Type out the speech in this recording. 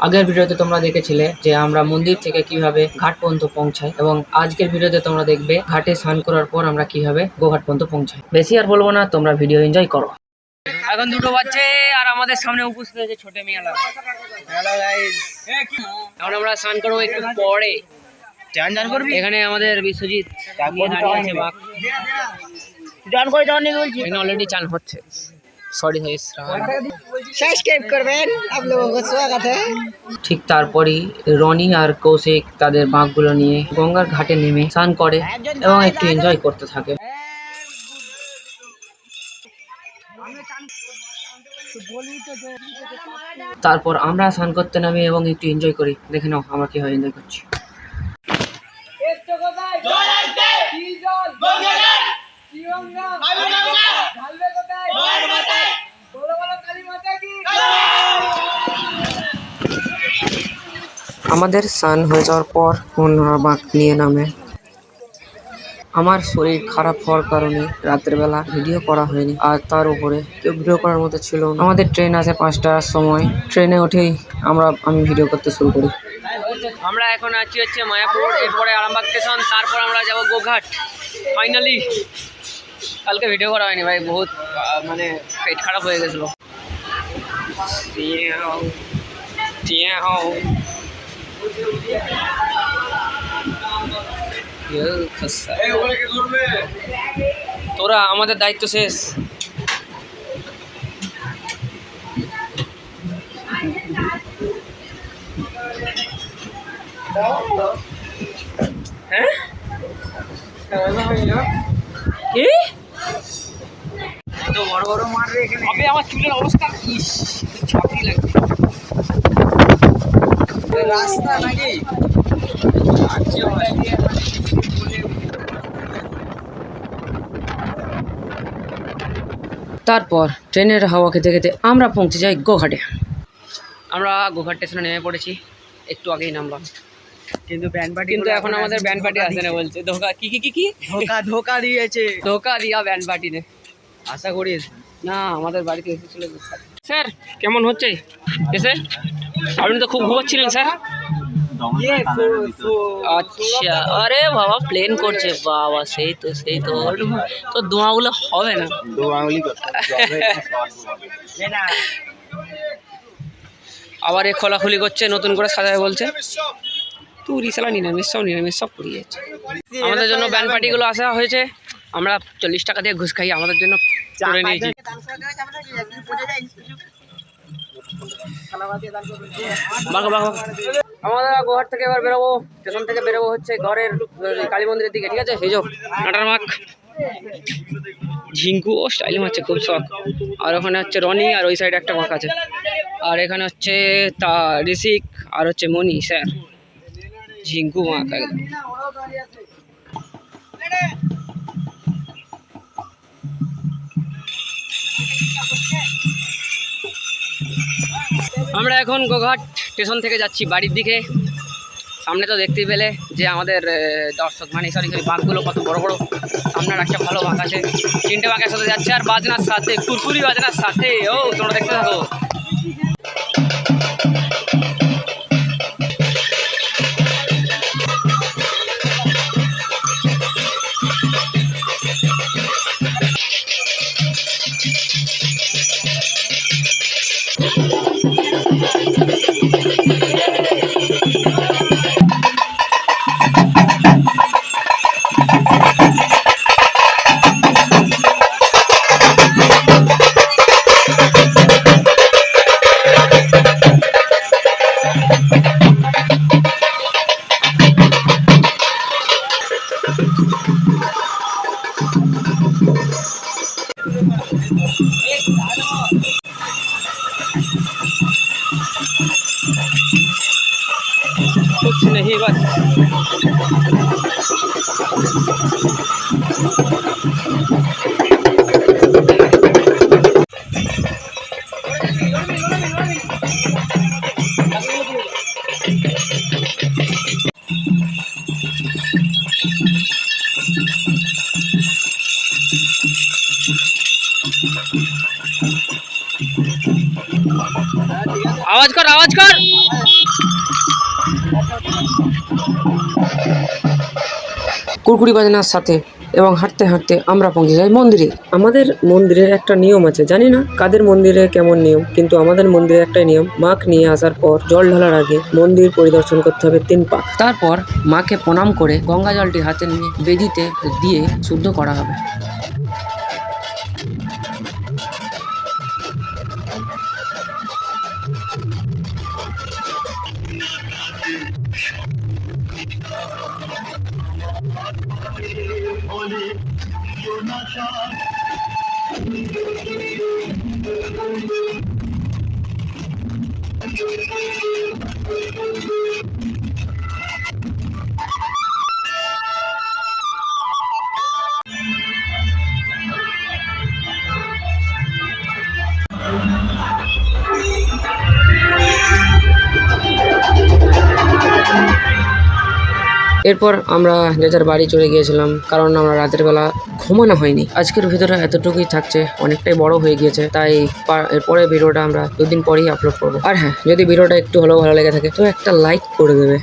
আগের ভিডিওতে তোমরা দেখেছিলে যে আমরা মন্দির থেকে কিভাবে ঘাট পর্যন্ত পৌঁছাই, এবং আজকের ভিডিওতে তোমরা দেখবে ঘাটে স্নান করার পর আমরা কিভাবে গোঘাট পর্যন্ত পৌঁছাই। বেশি আর বলবো না, তোমরা ভিডিও এনজয় করো। এখন 2টো বাজছে আর আমাদের সামনে উপস্থিত হয়েছে ছোট মিয়ালা। হ্যালো গাইস, এখন আমরা স্নান করবো একটু পরে। চান করবি? এখানে আমাদের বিশ্বজিৎ চান করে যাওয়ার নিয়ে বলছি, এখানে অলরেডি চান হচ্ছে। সরি সাবস্ক্রাইব করবেন, आप लोगों को स्वागत है। ঠিক তারপরই রনি আর কৌশিক তাদের বাঁকগুলো নিয়ে গঙ্গার ঘাটে নেমে স্নান করে এবং একটু এনজয় করতে থাকে। তারপর আমরা স্নান করতে নামি এবং একটু এনজয় করি। দেখে নাও আমরা কিভাবে এনজয় করছি। আমাদের স্নান হয়ে যাওয়ার পর অন্যরা বাঁক নিয়ে নামে। আমার শরীর খারাপ হওয়ার কারণে রাতের বেলা ভিডিও করা হয়নি, আর তার উপরে কেউ ভিডিও করার মতো ছিল না। আমাদের ট্রেন আছে 5টার সময়, ট্রেনে উঠেই আমি ভিডিও করতে শুরু করি। আমরা এখন আছি হচ্ছে মায়াপুর, এরপরে আরামবাগ স্টেশন, তারপর আমরা যাব গোঘাট। ফাইনালি কালকে ভিডিও করা হয়নি ভাই, বহুত মানে পেট খারাপ হয়ে গেছিলো। তোরা আমাদের দায়িত্ব শেষ। হ্যাঁ কি তো বড় বড় মারবে এখানে। আবে আমার চুলের অবস্থা ইস ছাপি লাগছে। রাস্তা নাকি তারপর ট্রেনের হাওয়া খেতে খেতে আমরা পৌঁছে যাই গোঘাটে। আমরা গোঘাট স্টেশনে নেমে পড়েছি, একটু আগেই নামলাম। কিন্তু এখন আমাদের ব্যান্ড পার্টি আসে না বলছে। ধোকা কি ধোকা দিয়েছে, ধোকা দিয়া ব্যান্ড পার্টি নে। আশা করি না, আমাদের বাড়িতে এসেছিল। স্যার কেমন হচ্ছে এসে? আপনি তো খুব ঘুমাচ্ছিলেন স্যার। আচ্ছা, আরে বাবা প্লেন করছে বাবা, সেই তো তো দোয়াগুলো হবে না। আবার এ খোলাখুলি করছে, নতুন করে সাজায় বলছে। তুই রিসালা নিরামিষ সব পুড়িয়ে যাচ্ছে। আমাদের জন্য ব্যান্ড পার্টিগুলো আসা হয়েছে, আমরা 40 টাকা দিয়ে ঘুষ খাই, আমাদের জন্য করে নিয়েছি। আমরা গোঘাট থেকে এবার বেরোবো, স্টেশন থেকে বেরোবো হচ্ছে ঘরের কালী মন্দিরের দিকে। ঠিক আছে, সেই যো নাটার মাখ ঝিঙ্কু ও স্টাইল মারছে, খুব শখ। আর ওখানে হচ্ছে রনি, আর ওই সাইডে একটা মাখ আছে। আর এখানে হচ্ছে তা ঋষিক, আর হচ্ছে মনি স্যার। ঝিঙ্কু মাখ একদম। আমরা এখন গোঘাট স্টেশন থেকে যাচ্ছি বাড়ির দিকে। সামনে তো দেখতেই পেলে যে আমাদের দর্শক মানে সরি বাঁকগুলো কত বড় বড়। সামনে একটা ভালো বাঁক আছে, 3টে বাঁকের সাথে যাচ্ছে, আর বাজনার সাথে কুরকুরি বাজনার সাথে। ও তোমরা দেখতে থাকো। कुछ नहीं बस आवाज कर ফুরফুরি বাজনার সাথে এবং হাঁটতে হাঁটতে আমরা পৌঁছে যাই মন্দিরে। আমাদের মন্দিরের একটা নিয়ম আছে, জানি না কাদের মন্দিরে কেমন নিয়ম, কিন্তু আমাদের মন্দিরে একটাই নিয়ম, মাকে নিয়ে আসার পর জল ঢালার আগে মন্দির পরিদর্শন করতে হবে 3 পাক। তারপর মাকে প্রণাম করে গঙ্গা জলটি হাতে নিয়ে বেদিতে দিয়ে শুদ্ধ করা হবে। এরপর আমরা যে যার বাড়ি চলে গিয়েছিলাম, কারণ আমরা রাতের বেলা ঘুমানো হয়নি। আজকের ভিডিওটা এতটুকুই থাকছে, অনেকটাই বড় হয়ে গিয়েছে, তাই এরপরে ভিডিওটা আমরা 2 দিন পরেই আপলোড করবো। আর হ্যাঁ, যদি ভিডিওটা একটু হলেও ভালো লেগে থাকে তো একটা লাইক করে দেবে।